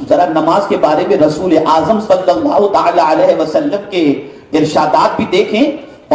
ذرا نماز کے بارے میں رسول اعظم صلی اللہ تعالی علیہ وسلم کے ارشادات بھی دیکھیں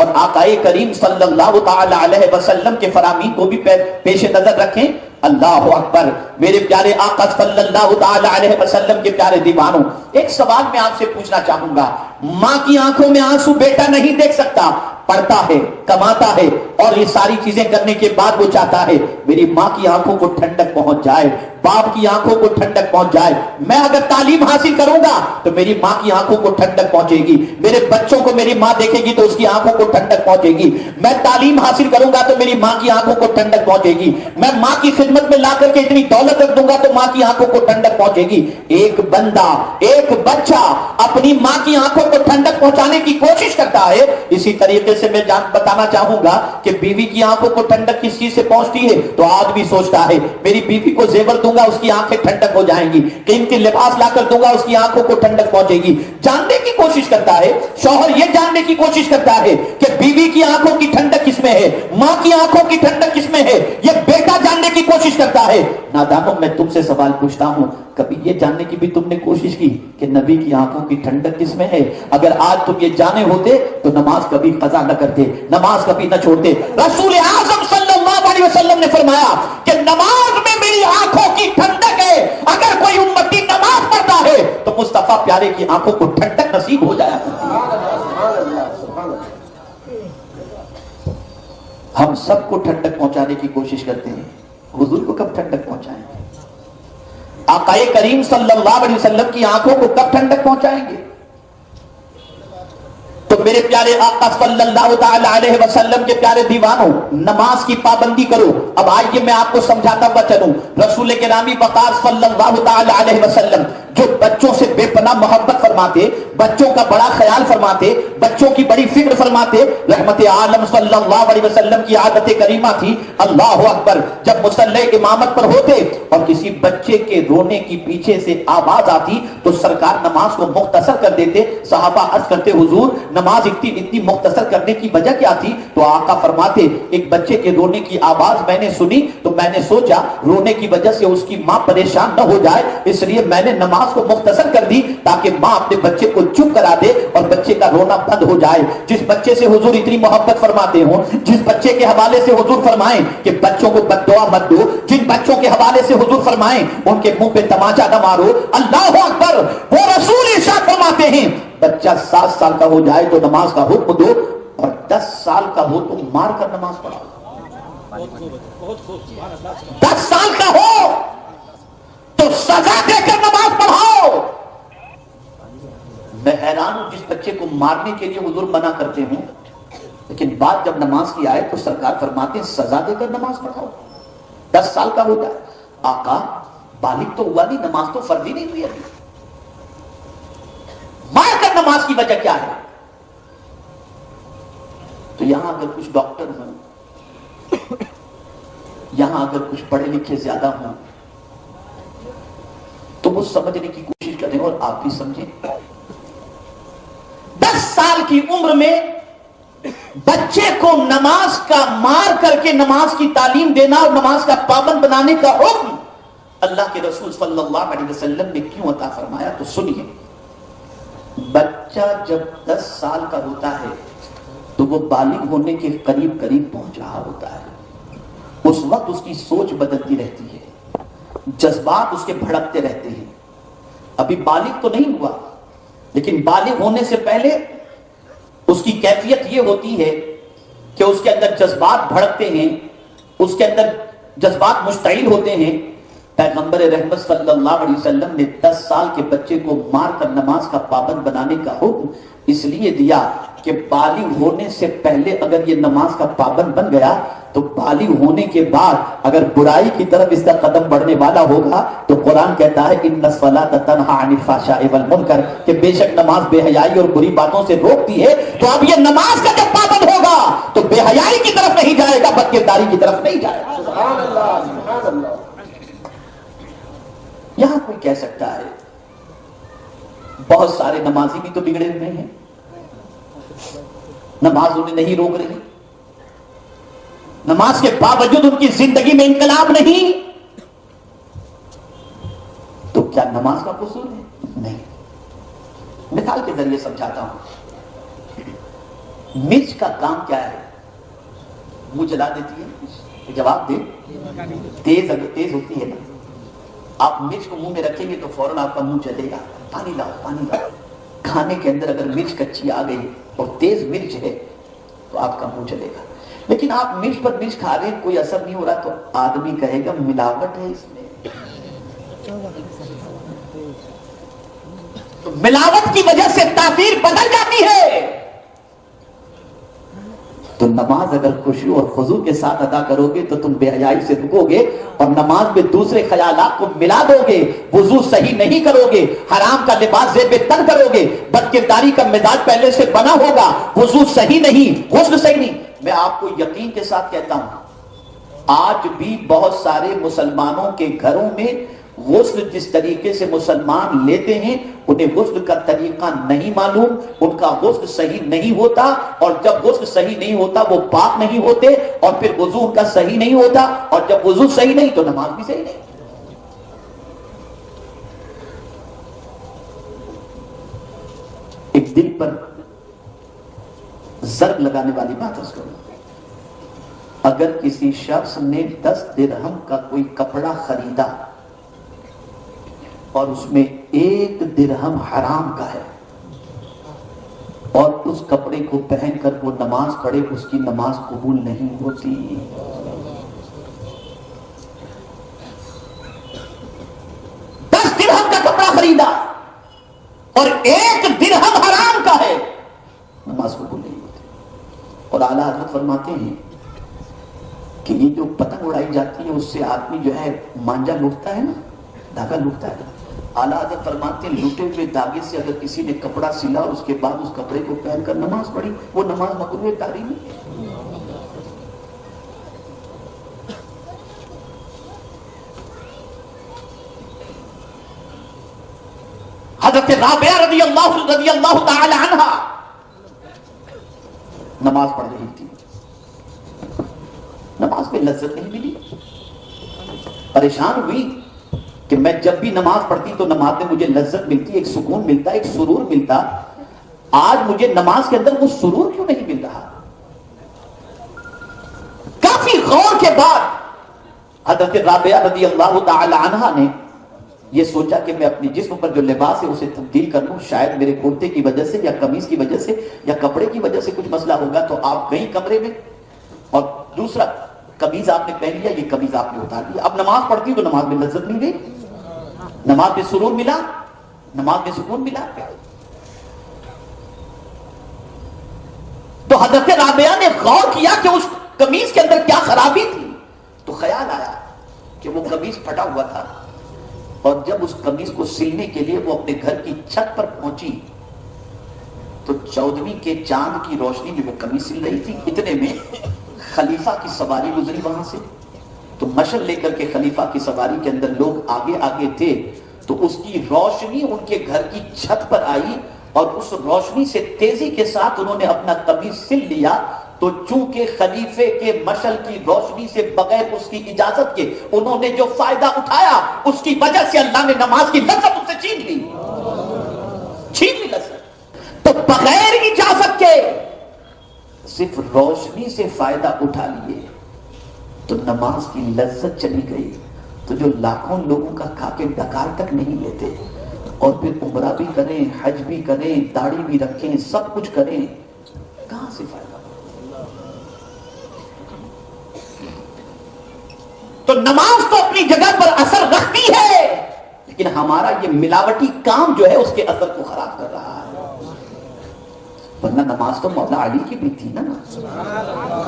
اور آقائے کریم صلی اللہ تعالی علیہ وسلم کے فرامین کو بھی پیش نظر رکھیں. اللہ اکبر. میرے پیارے آقا صلی اللہ تعالی علیہ وسلم کے پیارے دیوانوں، ایک سوال میں آپ سے پوچھنا چاہوں گا. ماں کی آنکھوں میں آنسو بیٹا نہیں دیکھ سکتا، پڑھتا ہے، کماتا ہے اور یہ ساری چیزیں کرنے کے بعد وہ چاہتا ہے میری ماں کی آنکھوں کو ٹھنڈک پہنچ جائے، باپ کی آنکھوں کو ٹھنڈک پہنچ جائے. میں اگر تعلیم حاصل کروں گا تو میری ماں کی آنکھوں کو ٹھنڈک پہنچے گی، میرے بچوں کو میری ماں دیکھے گی تو اس کی آنکھوں کو ٹھنڈک پہنچے گی. میں تعلیم حاصل کروں گا تو میری ماں کی آنکھوں کو ٹھنڈک پہنچے گی. میں ماں کی خدمت میں لا کر کے اتنی دولت رکھ دوں گا تو ماں کی آنکھوں کو ٹھنڈک پہنچے گی. ایک بندہ، ایک بچہ اپنی ماں کی آنکھوں کو ٹھنڈک پہنچانے کی کوشش کرتا ہے. اسی طریقے سے میں بتانا چاہوں گا کہ بیوی کی آنکھوں کو ٹھنڈک کس چیز سے پہنچتی ہے تو آدمی سوچتا ہے میری بیوی کو زیور دوں گا اس کی آنکھیں ٹھنڈک ہو جائیں گی، قیمتی لباس لا کر دوں گا اس کی آنکھوں کو ٹھنڈک پہنچے گی. جاننے کی کوشش کرتا ہے شوہر، یہ جاننے کی کوشش کرتا ہے کہ بیوی کی آنکھوں کی ٹھنڈک کس میں ہے، ماں کی آنکھوں کی ٹھنڈک کس میں ہے. یہ بیٹا جاننے کی کوشش کرتا ہے. نادانوں، میں تم سے سوال پوچھتا ہوں، کبھی یہ جاننے کی بھی تم نے کوشش کی کہ نبی کی آنکھوں کی ٹھنڈک کس میں ہے؟ اگر آج تم یہ جانے ہوتے تو نماز کبھی قضا نہ کرتے، نماز کبھی نہ چھوڑتے. رسول اعظم صلی اللہ علیہ وسلم نے فرمایا کہ نماز میں میری آنکھوں کی ٹھنڈک ہے. اگر کوئی امتی نماز پڑھتا ہے تو مصطفیٰ پیارے کی آنکھوں کو ٹھنڈک نصیب ہو جایا کرتی ہے. ہم سب کو ٹھنڈک پہنچانے کی کوشش کرتے ہیں، حضور کو کب ٹھنڈک پہنچائیں گے؟ آقائے کریم صلی اللہ علیہ وسلم کی آنکھوں کو کب ٹھنڈک پہنچائیں گے؟ تو میرے پیارے آقا صلی اللہ تعالی علیہ وسلم کے پیارے دیوانوں، نماز کی پابندی کرو. اب آئیے میں آپ کو سمجھاتا ہوا چلوں. رسول گرامی وقار صلی اللہ تعالی علیہ وسلم جو بچوں سے بے پناہ محبت فرماتے، بچوں کا بڑا خیال فرماتے، بچوں کی بڑی فکر فرماتے، رحمت عالم صلی اللہ علیہ وسلم کی عادت کریمہ تھی. اللہ اکبر. جب مصلی امامت پر ہوتے اور کسی بچے کے رونے کی پیچھے سے آواز آتی تو سرکار نماز کو مختصر کر دیتے. صحابہ عرض کرتے حضور نماز اتنی مختصر کرنے کی وجہ کیا تھی؟ تو آقا فرماتے ایک بچے کے رونے کی آواز میں نے سنی تو میں نے سوچا رونے کی وجہ سے اس کی ماں پریشان نہ ہو جائے، اس لیے میں نے نماز کو مختصر کر دی تاکہ ماں اپنے بچے کو چپ کرا دے اور بچے کا رونا بند ہو جائے. جس بچے سے حضور اتنی محبت فرماتے ہوں، جس بچے کے حوالے سے حضور فرمائیں کہ بچوں کو بد دعا مت دو، جن بچوں کے حوالے سے حضور فرمائیں ان کے منہ پہ تماچا نہ مارو. اللہ اکبر. وہ رسول ارشاد فرماتے ہیں بچہ 7 سال کا ہو جائے تو نماز کا حکم دو اور 10 سال کا ہو تو مار کر نماز پڑھاؤ. 10 سال کا ہو تو سزا دے کر نماز پڑھاؤ. میں حیران ہوں جس بچے کو مارنے کے لیے حضور منع کرتے ہوں لیکن بات جب نماز کی آئے تو سرکار فرماتے ہیں سزا دے کر نماز پڑھاؤ. 10 سال کا ہو جائے. آقا بالغ تو ہوا نہیں، نماز تو فرض ہی نہیں ہوئی ابھی، مار کر نماز کی وجہ کیا ہے؟ تو یہاں اگر کچھ ڈاکٹر ہوں، یہاں اگر کچھ پڑھے لکھے زیادہ ہوں تو وہ سمجھنے کی کوشش کریں اور آپ بھی سمجھیں. 10 سال کی عمر میں بچے کو نماز کا مار کر کے نماز کی تعلیم دینا اور نماز کا پابند بنانے کا حکم اللہ کے رسول صلی اللہ علیہ وسلم نے کیوں عطا فرمایا؟ تو سنیے. بچہ جب 10 سال کا ہوتا ہے تو وہ بالغ ہونے کے قریب پہنچ رہا ہوتا ہے. اس وقت اس کی سوچ بدلتی رہتی ہے، جذبات اس کے بھڑکتے رہتے ہیں. ابھی بالغ تو نہیں ہوا لیکن بالغ ہونے سے پہلے اس کی کیفیت یہ ہوتی ہے کہ اس کے اندر جذبات بھڑکتے ہیں، اس کے اندر جذبات مشتعل ہوتے ہیں. پیغمبر رحمت صلی اللہ علیہ وسلم نے 10 سال کے بچے کو مار کر نماز کا پابند بنانے کا حکم اس لیے دیا کہ بالغ ہونے سے پہلے اگر یہ نماز کا پابند بن گیا تو بالغ ہونے کے بعد اگر برائی کی طرف اس کا قدم بڑھنے والا ہوگا تو قرآن کہتا ہے ان الصلاۃ تنہی عن الفحشاء والمنکر کہ بے شک نماز بے حیائی اور بری باتوں سے روکتی ہے. تو اب یہ نماز کا جب پابند ہوگا تو بے حیائی کی طرف نہیں جائے گا، بد کرداری کی طرف نہیں جائے گا. سبحان اللہ سبحان اللہ. یہاں کوئی کہہ سکتا ہے بہت سارے نمازی بھی تو بگڑے ہوئے ہیں، نماز انہیں نہیں روک رہی، نماز کے باوجود ان کی زندگی میں انقلاب نہیں. تو کیا نماز کا قصور ہے؟ نہیں. مثال کے ذریعے سمجھاتا ہوں. مرچ کا کام کیا ہے؟ منہ جلا دیتی ہے. جواب دے. تیز اگر تیز ہوتی ہے نا، آپ مرچ کو منہ میں رکھیں گے تو فوراً آپ کا منہ جلے گا. پانی لاؤ پانی لاؤ. کھانے کے اندر اگر مرچ کچی آ گئی اور تیز مرچ ہے تو آپ کا منہ جلے گا. لیکن آپ مرچ پر مرچ کھا رہے ہیں، کوئی اثر نہیں ہو رہا، تو آدمی کہے گا ملاوٹ ہے اس میں. تو ملاوٹ کی وجہ سے تاثیر بدل جاتی ہے. تو نماز اگر خشوع اور خضوع کے ساتھ ادا کرو گے تو تم بے حیائی سے رکو گے اور نماز میں دوسرے خیالات کو ملا دو گے. وضو صحیح نہیں کرو گے، حرام کا لباس زیب تن کرو گے، بدکرداری کا مزاج پہلے سے بنا ہوگا، وضو صحیح نہیں، غسل صحیح نہیں. میں آپ کو یقین کے ساتھ کہتا ہوں، آج بھی بہت سارے مسلمانوں کے گھروں میں غسل جس طریقے سے مسلمان لیتے ہیں انہیں غسل کا طریقہ نہیں معلوم، ان کا غسل صحیح نہیں ہوتا، اور جب غسل صحیح نہیں ہوتا وہ پاک نہیں ہوتے، اور پھر وضو ان کا صحیح نہیں ہوتا، اور جب وضو صحیح نہیں تو نماز بھی صحیح نہیں. ایک دل پر ضرب لگانے والی بات اس کو، اگر کسی شخص نے 10 درہم کا کوئی کپڑا خریدا اور اس میں 1 درہم حرام کا ہے اور اس کپڑے کو پہن کر وہ نماز پڑھے، اس کی نماز قبول نہیں ہوتی. 10 درہم کا کپڑا خریدا اور 1 درہم حرام کا ہے، نماز قبول نہیں ہوتی. اور اعلیٰ حضرت فرماتے ہیں کہ یہ جو پتنگ اڑائی جاتی ہے اس سے آدمی جو ہے مانجا لوٹتا ہے نا، دھاگا لوٹتا ہے. اعلیٰ حضرت فرماتے ہیں لوٹے ہوئے دھاگے سے اگر کسی نے کپڑا سلا اور اس کے بعد اس کپڑے کو پہن کر نماز پڑھی، وہ نماز مکروہ تحریمی ہے. حضرت رابعہ رضی اللہ تعالی عنہ نماز پڑھ رہی تھی، نماز میں لذت نہیں ملی، پریشان ہوئی کہ میں جب بھی نماز پڑھتی تو نماز میں مجھے لذت ملتی، ایک سکون ملتا، ایک سرور ملتا، آج مجھے نماز کے اندر وہ سرور کیوں نہیں مل رہا. کافی غور کے بعد حضرت رابعہ رضی اللہ تعالی عنہ نے یہ سوچا کہ میں اپنے جسم پر جو لباس ہے اسے تبدیل کر لوں، شاید میرے کرتے کی وجہ سے یا قمیص کی وجہ سے یا کپڑے کی وجہ سے کچھ مسئلہ ہوگا. تو آپ گئی کمرے میں اور دوسرا قمیض آپ نے پہن لیا، یہ قمیض آپ نے اتار لیا. اب نماز پڑھتی تو نماز میں لذت مل گئی، نماز میں سرور ملا، نماز میں سکون ملا. تو حضرت رابعہ نے غور کیا کہ اس قمیض کے اندر کیا خرابی تھی، تو خیال آیا کہ وہ قمیض پھٹا ہوا تھا، اور جب اس قمیض کو سلنے کے لیے وہ اپنے گھر کی چھت پر پہنچی تو 14ویں کے چاند کی روشنی میں وہ قمیض سل رہی تھی. اتنے میں خلیفہ کی سواری گزری وہاں سے، تو مشعل لے کر کے خلیفہ کی سواری کے اندر لوگ آگے آگے تھے، تو اس کی روشنی ان کے گھر کی چھت پر آئی اور اس روشنی سے تیزی کے ساتھ انہوں نے اپنا قمیض سل لیا. تو چونکہ خلیفے کے مشعل کی روشنی سے بغیر اس کی اجازت کے انہوں نے جو فائدہ اٹھایا، اس کی وجہ سے اللہ نے نماز کی لذت ان سے چھین لی لذت. تو بغیر اجازت کے صرف روشنی سے فائدہ اٹھا لیے تو نماز کی لذت چلی گئی. تو جو لاکھوں لوگوں کا کھا کے ڈکار تک نہیں لیتے اور پھر عمرہ بھی کریں، حج بھی کریں، داڑھی بھی رکھیں، سب کچھ کریں، کہاں سے فائدہ؟ تو نماز تو اپنی جگہ پر اثر رکھتی ہے، لیکن ہمارا یہ ملاوٹی کام جو ہے اس کے اثر کو خراب کر رہا ہے. ورنہ نماز تو مولا علی کی بھی تھی نا،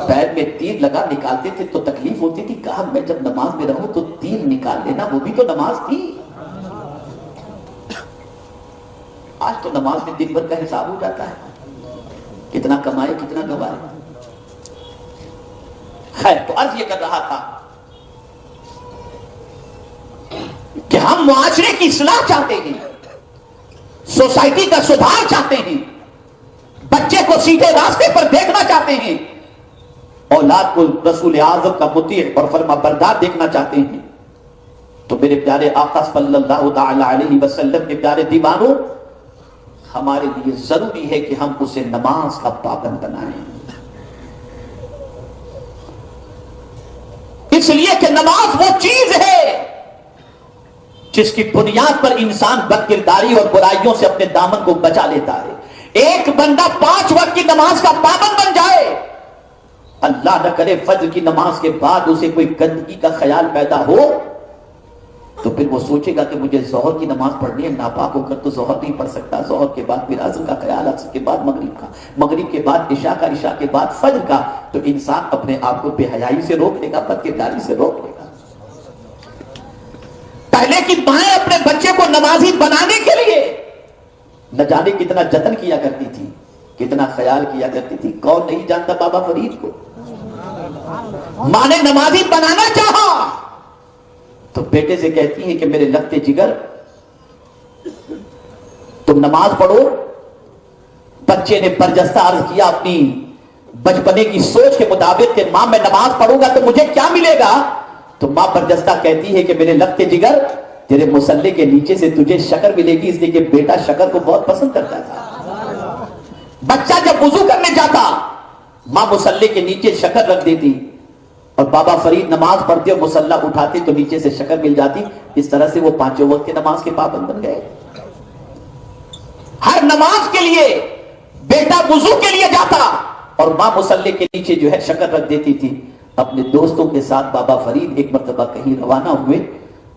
پیر میں تیر لگا نکالتے تھے تو تکلیف ہوتی تھی، کہا میں جب نماز میں رہوں تو تیر نکال لینا، وہ بھی تو نماز تھی. آج تو نماز میں دن بھر کا حساب ہو جاتا ہے، کتنا کمائے کتنا گوائے. خیر، تو عرض یہ کر رہا تھا کہ ہم معاشرے کی اصلاح چاہتے ہیں، سوسائٹی کا سدھار چاہتے ہیں، بچے کو سیدھے راستے پر دیکھنا چاہتے ہیں، اولاد کو رسول اعظم کا مطیع اور فرما بردار دیکھنا چاہتے ہیں. تو میرے پیارے آقا صلی اللہ تعالی علیہ وسلم کے پیارے دیوانوں، ہمارے لیے ضروری ہے کہ ہم اسے نماز کا پابند بنائیں، اس لیے کہ نماز وہ چیز ہے جس کی بنیاد پر انسان بد کرداری اور برائیوں سے اپنے دامن کو بچا لیتا ہے۔ ایک بندہ 5 وقت کی نماز کا پابند بن جائے، اللہ نہ کرے فجر کی نماز کے بعد اسے کوئی گندگی کا خیال پیدا ہو تو پھر وہ سوچے گا کہ مجھے ظہر کی نماز پڑھنی ہے، ناپاک ہو کر تو ظہر نہیں پڑھ سکتا، ظہر کے بعد پھر عصر کا خیال، عصر کے بعد مغرب کا، مغرب کے بعد عشاء کا، عشاء کے بعد فجر کا، تو انسان اپنے آپ کو بے حیائی سے روک لے گا، بد کرداری سے روک لے گا۔ پہلے کی مائیں اپنے بچے کو نمازی بنانے کے لیے نہ جانے کتنا جتن کیا کرتی تھی، کتنا خیال کیا کرتی تھی۔ کون نہیں جانتا بابا فرید کو؟ ماں نے نمازی بنانا چاہا تو بیٹے سے کہتی ہیں کہ میرے لگتے جگر تم نماز پڑھو۔ بچے نے برجستہ عرض کیا اپنی بچپنے کی سوچ کے مطابق کہ ماں میں نماز پڑھوں گا تو مجھے کیا ملے گا؟ تو ماں برجستہ کہتی ہے کہ میرے لگتے جگر تیرے مصلے کے نیچے سے تجھے شکر ملے گی، اس لیے کہ بیٹا شکر کو بہت پسند کرتا تھا۔ بچہ جب وضو کرنے جاتا ماں مصلے کے نیچے شکر رکھ دیتی اور بابا فرید نماز پڑھتے اور مصلہ اٹھاتے تو نیچے سے شکر مل جاتی۔ اس طرح سے وہ 5 وقت کی نماز کے پابند بن گئے۔ ہر نماز کے لیے بیٹا وضو کے لیے جاتا اور ماں مصلے کے نیچے جو ہے شکر رکھ دیتی تھی۔ اپنے دوستوں کے ساتھ بابا فرید ایک مرتبہ کہیں روانہ ہوئے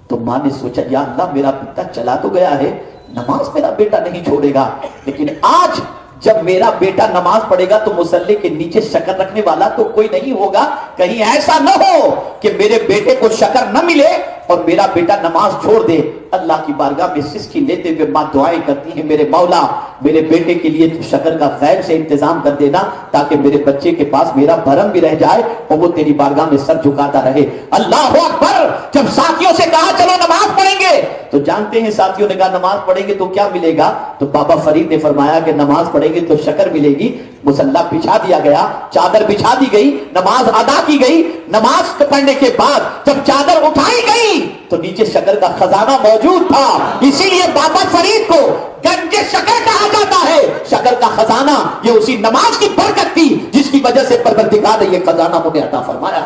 تو ماں نے سوچا یا اللہ میرا بیٹا چلا تو گیا ہے، نماز میرا بیٹا نہیں چھوڑے گا، لیکن آج جب میرا بیٹا نماز پڑھے گا تو مصلے کے نیچے شکر رکھنے والا تو کوئی نہیں ہوگا، کہیں ایسا نہ ہو کہ میرے بیٹے کو شکر نہ ملے اور میرا بیٹا نماز چھوڑ دے۔ اللہ کی بارگاہ میں سسکی لیتے ہوئے ماں دعائیں کرتی ہیں، میرے مولا میرے بیٹے کے لیے شکر کا غیب سے انتظام کر دینا تاکہ میرے بچے کے پاس میرا بھرم بھی رہ جائے اور وہ تیری بارگاہ میں سر جھکاتا رہے۔ اللہ اکبر۔ جب ساتھیوں سے کہا چلو نماز پڑھیں گے تو جانتے ہیں ساتھیوں نے کہا نماز پڑھیں گے تو کیا ملے گا؟ تو بابا فرید نے فرمایا کہ نماز پڑھیں گے تو شکر ملے گی۔ مصلی بچھا دیا گیا، چادر بچھا دی گئی، نماز ادا کی گئی۔ نماز پڑھنے کے بعد جب چادر اٹھائی گئی تو نیچے شکر کا خزانہ موجود تھا، اسی لیے بابا فرید کو گنج شکر کہا جاتا ہے۔ شکر کا خزانہ یہ اسی نماز کی برکت تھی جس کی وجہ سے پروردگار نے یہ خزانہ انہیں عطا فرمایا۔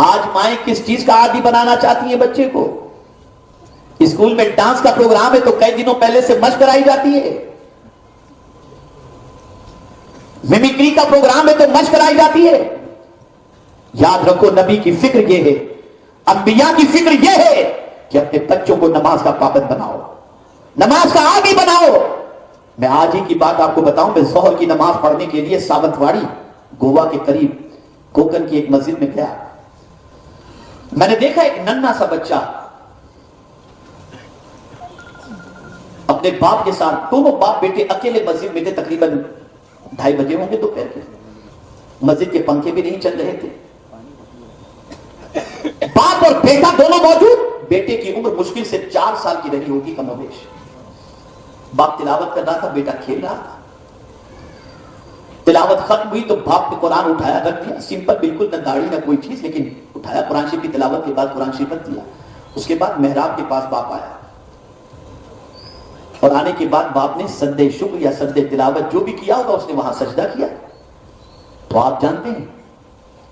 آج مائیں کس چیز کا عادی بنانا چاہتی ہیں بچے کو؟ اسکول میں ڈانس کا پروگرام ہے تو کئی دنوں پہلے سے مشق کرائی جاتی ہے، میمیکری کا پروگرام ہے تو مشق کرائی جاتی ہے۔ یاد رکھو نبی کی فکر یہ ہے، انبیاء کی فکر یہ ہے کہ اپنے بچوں کو نماز کا پابند بناؤ، نماز کا عادی بناؤ۔ میں آج ہی کی بات آپ کو بتاؤں، میں ظہر کی نماز پڑھنے کے لیے ساونتواڑی گوا کے قریب کوکن کی ایک مسجد میں گیا۔ میں نے دیکھا ایک ننھا سا بچہ اپنے باپ کے ساتھ، دونوں باپ بیٹے اکیلے مسجد میں تھے، تقریباً 2:30 بجے ہوں گے دوپہر کے، مسجد کے پنکھے بھی نہیں چل رہے تھے، باپ اور بیٹا دونوں موجود۔ بیٹے کی عمر مشکل سے 4 سال کی رہی ہوگی کم و بیش۔ باپ تلاوت کر رہا تھا، بیٹا کھیل رہا تھا۔ تلاوت ختم ہوئی تو باپ نے قرآن اٹھایا رکھ دیا، سمپل بالکل، نہ داڑھی نہ کوئی چیز، لیکن اٹھایا قرآن شریف کی تلاوت کے بعد قرآن شریف رکھ دیا۔ اس کے بعد محراب کے پاس باپ آیا اور آنے کے بعد باپ نے سجدہ شکر یا سجدہ تلاوت جو بھی کیا ہوگا اس نے وہاں سجدہ کیا۔ تو آپ جانتے ہیں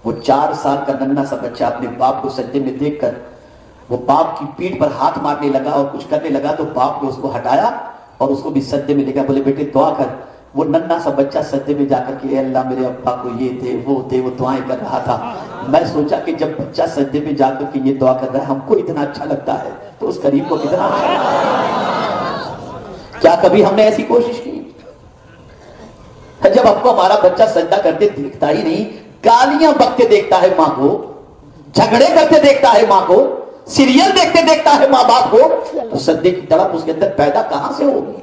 وہ 4 سال کا ننھا سا بچہ اپنے باپ کو سجدے میں دیکھ کر وہ باپ کی پیٹھ پر ہاتھ مارنے لگا اور کچھ کرنے لگا، تو باپ نے اس کو ہٹایا اور اس کو بھی سجدے میں لے گیا، بولے بیٹے دعا کر۔ وہ ننھا سا بچہ سجدے میں جا کر کے اے اللہ میرے ابا کو یہ دے وہ دے، وہ دعائیں کر رہا تھا۔ میں سوچا کہ جب بچہ سجدے میں جا کر کے یہ دعا کر رہا ہے ہم کو اتنا اچھا لگتا ہے تو اس قریب کو کتنا اچھا لگتا ہے۔ کیا کبھی ہم نے ایسی کوشش کی؟ جب آپ کو ہمارا بچہ سجدہ کرتے دیکھتا ہی نہیں، گالیاں بکتے دیکھتا ہے ماں کو، جھگڑے کرتے دیکھتا ہے ماں کو، سیریل دیکھتے دیکھتا ہے ماں باپ کو، تو سجدے کی تڑپ اس کے اندر پیدا کہاں سے ہوگی؟